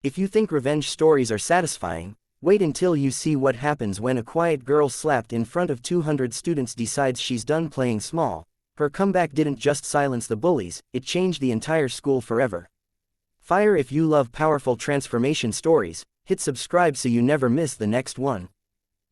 If you think revenge stories are satisfying, wait until you see what happens when a quiet girl slapped in front of 200 students decides she's done playing small. Her comeback didn't just silence the bullies, it changed the entire school forever. Fire. If you love powerful transformation stories, hit subscribe so you never miss the next one.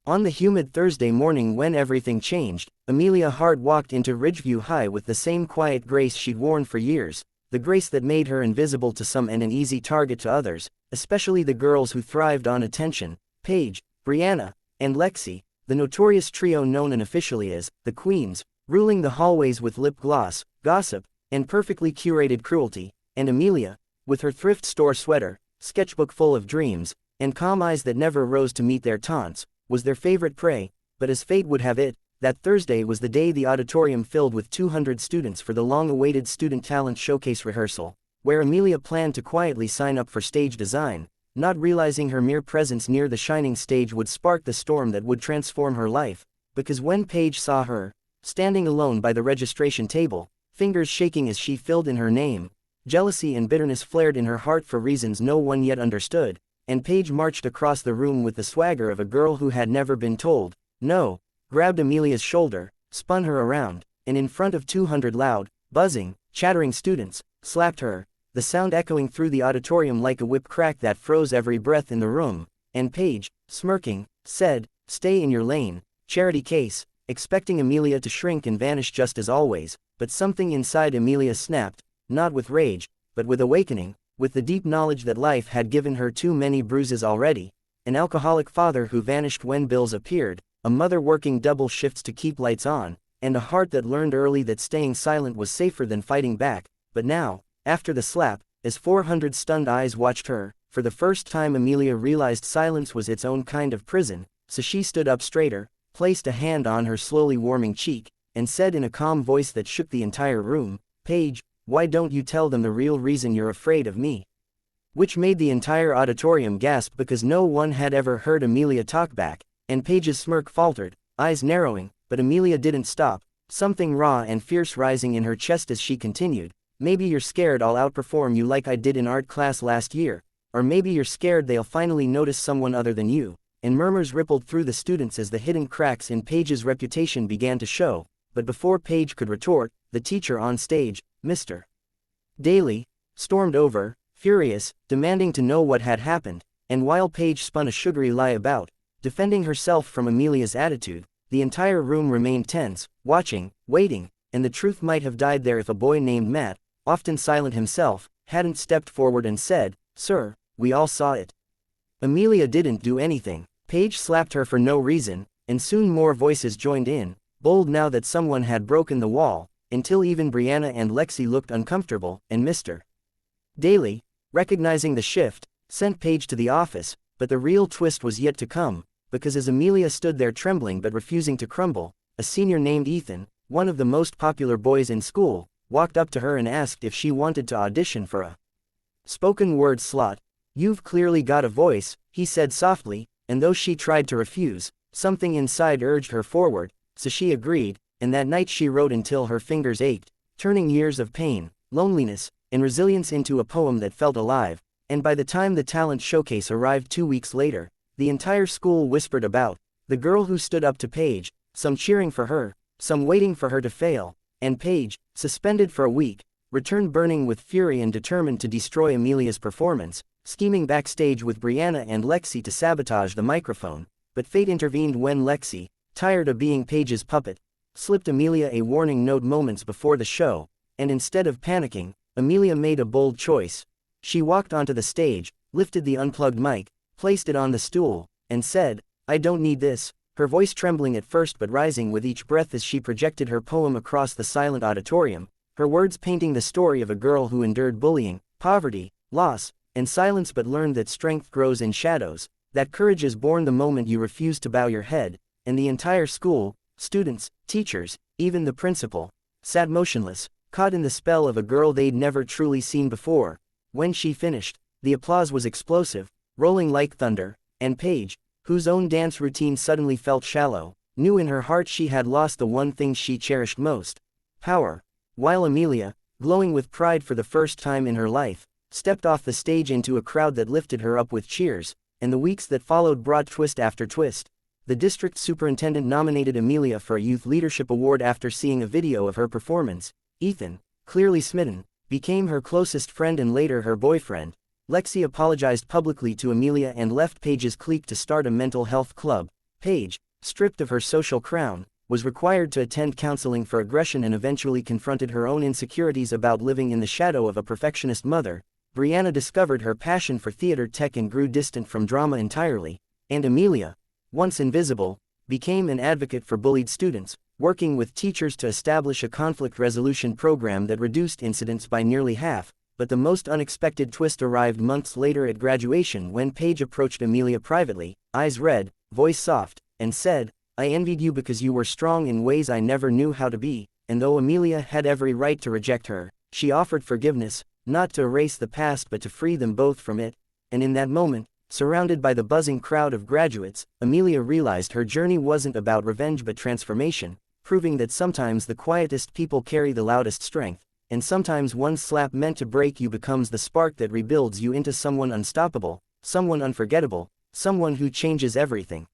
On the humid Thursday morning when everything changed, Amelia Hart walked into Ridgeview High with the same quiet grace she'd worn for years, the grace that made her invisible to some and an easy target to others, especially the girls who thrived on attention. Paige, Brianna, and Lexi, the notorious trio known unofficially as the Queens, ruling the hallways with lip gloss, gossip, and perfectly curated cruelty, and Amelia, with her thrift store sweater, sketchbook full of dreams, and calm eyes that never rose to meet their taunts, was their favorite prey. But as fate would have it, that Thursday was the day the auditorium filled with 200 students for the long-awaited Student Talent Showcase rehearsal, where Amelia planned to quietly sign up for stage design, not realizing her mere presence near the shining stage would spark the storm that would transform her life. Because when Paige saw her, standing alone by the registration table, fingers shaking as she filled in her name, jealousy and bitterness flared in her heart for reasons no one yet understood, and Paige marched across the room with the swagger of a girl who had never been told no, grabbed Amelia's shoulder, spun her around, and in front of 200 loud, buzzing, chattering students, slapped her, the sound echoing through the auditorium like a whip crack that froze every breath in the room. And Paige, smirking, said, "Stay in your lane, charity case," expecting Amelia to shrink and vanish just as always. But something inside Amelia snapped, not with rage, but with awakening, with the deep knowledge that life had given her too many bruises already. An alcoholic father who vanished when bills appeared, a mother working double shifts to keep lights on, and a heart that learned early that staying silent was safer than fighting back. But now, after the slap, as 400 stunned eyes watched her, for the first time Amelia realized silence was its own kind of prison. So she stood up straighter, placed a hand on her slowly warming cheek, and said in a calm voice that shook the entire room, "Paige, why don't you tell them the real reason you're afraid of me?" Which made the entire auditorium gasp because no one had ever heard Amelia talk back, and Paige's smirk faltered, eyes narrowing. But Amelia didn't stop, something raw and fierce rising in her chest as she continued. "Maybe you're scared I'll outperform you like I did in art class last year, or maybe you're scared they'll finally notice someone other than you." And murmurs rippled through the students as the hidden cracks in Paige's reputation began to show. But before Paige could retort, the teacher on stage, Mr. Daly, stormed over, furious, demanding to know what had happened. And while Paige spun a sugary lie about defending herself from Amelia's attitude, the entire room remained tense, watching, waiting, and the truth might have died there if a boy named Matt, often silent himself, hadn't stepped forward and said, "Sir, we all saw it." Amelia didn't do anything. Paige slapped her for no reason, and soon more voices joined in, bold now that someone had broken the wall, until even Brianna and Lexi looked uncomfortable, and Mr. Daly, recognizing the shift, sent Paige to the office. But the real twist was yet to come, because as Amelia stood there trembling but refusing to crumble, a senior named Ethan, one of the most popular boys in school, walked up to her and asked if she wanted to audition for a spoken word slot. "You've clearly got a voice," he said softly, and though she tried to refuse, something inside urged her forward, so she agreed. And that night she wrote until her fingers ached, turning years of pain, loneliness, and resilience into a poem that felt alive. And by the time the talent showcase arrived 2 weeks later, the entire school whispered about the girl who stood up to Paige, some cheering for her, some waiting for her to fail. And Paige, suspended for a week, returned burning with fury and determined to destroy Amelia's performance, scheming backstage with Brianna and Lexi to sabotage the microphone. But fate intervened when Lexi, tired of being Paige's puppet, slipped Amelia a warning note moments before the show. And instead of panicking, Amelia made a bold choice. She walked onto the stage, lifted the unplugged mic, placed it on the stool, and said, "I don't need this," her voice trembling at first but rising with each breath as she projected her poem across the silent auditorium, her words painting the story of a girl who endured bullying, poverty, loss, and silence but learned that strength grows in shadows, that courage is born the moment you refuse to bow your head. And the entire school, students, teachers, even the principal, sat motionless, caught in the spell of a girl they'd never truly seen before. When she finished, the applause was explosive, rolling like thunder, and Paige, whose own dance routine suddenly felt shallow, knew in her heart she had lost the one thing she cherished most: power. While Amelia, glowing with pride for the first time in her life, stepped off the stage into a crowd that lifted her up with cheers, and the weeks that followed brought twist after twist. The district superintendent nominated Amelia for a Youth Leadership Award after seeing a video of her performance. Ethan, clearly smitten, became her closest friend and later her boyfriend. Lexi apologized publicly to Amelia and left Paige's clique to start a mental health club. Paige, stripped of her social crown, was required to attend counseling for aggression and eventually confronted her own insecurities about living in the shadow of a perfectionist mother. Brianna discovered her passion for theater tech and grew distant from drama entirely. And Amelia, once invisible, became an advocate for bullied students, working with teachers to establish a conflict resolution program that reduced incidents by nearly half. But the most unexpected twist arrived months later at graduation when Paige approached Amelia privately, eyes red, voice soft, and said, "I envied you because you were strong in ways I never knew how to be." And though Amelia had every right to reject her, she offered forgiveness, not to erase the past but to free them both from it. And in that moment, surrounded by the buzzing crowd of graduates, Amelia realized her journey wasn't about revenge but transformation, proving that sometimes the quietest people carry the loudest strength. And sometimes one slap meant to break you becomes the spark that rebuilds you into someone unstoppable, someone unforgettable, someone who changes everything.